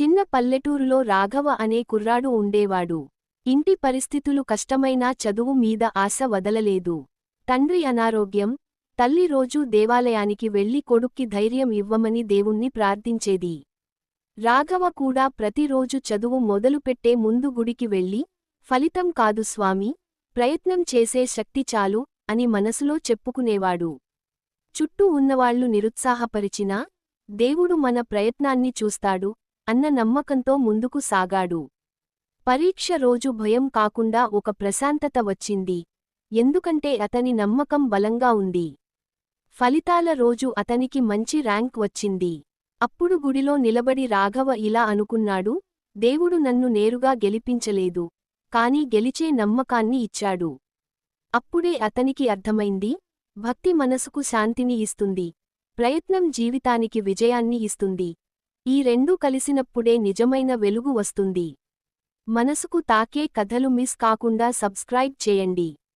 చిన్న పల్లెటూరులో రాఘవ అనే కుర్రాడు ఉండేవాడు. ఇంటి పరిస్థితులు కష్టమైనా చదువు మీద ఆశ వదలలేదు. తండ్రి అనారోగ్యం, తల్లి రోజూ దేవాలయానికి వెళ్లి కొడుక్కి ధైర్యం ఇవ్వమని దేవుణ్ణి ప్రార్థించేది. రాఘవ కూడా ప్రతిరోజు చదువు మొదలుపెట్టే ముందు గుడికి వెళ్లి, ఫలితం కాదు స్వామీ, ప్రయత్నం చేసే శక్తి చాలు అని మనసులో చెప్పుకునేవాడు. చుట్టూ ఉన్నవాళ్లు నిరుత్సాహపరిచినా, దేవుడు మన ప్రయత్నాన్ని చూస్తాడు అన్న నమ్మకంతో ముందుకు సాగాడు. పరీక్ష రోజు భయం కాకుండా ఒక ప్రశాంతత వచ్చింది. ఎందుకంటే అతని నమ్మకం బలంగా ఉంది. ఫలితాల రోజు అతనికి మంచి ర్యాంక్ వచ్చింది. అప్పుడు గుడిలో నిలబడి రాఘవ ఇలా అనుకున్నాడు, దేవుడు నన్ను నేరుగా గెలిపించలేదు, కాని గెలిచే నమ్మకాన్ని ఇచ్చాడు. అప్పుడే అతనికి అర్థమైంది, భక్తి మనసుకు శాంతిని ఇస్తుంది, ప్రయత్నం జీవితానికి విజయాన్ని ఇస్తుంది. ఈ రెండూ కలిసినప్పుడే నిజమైన వెలుగు వస్తుంది. మనసుకు తాకే కథలు మిస్ కాకుండా సబ్స్క్రైబ్ చేయండి.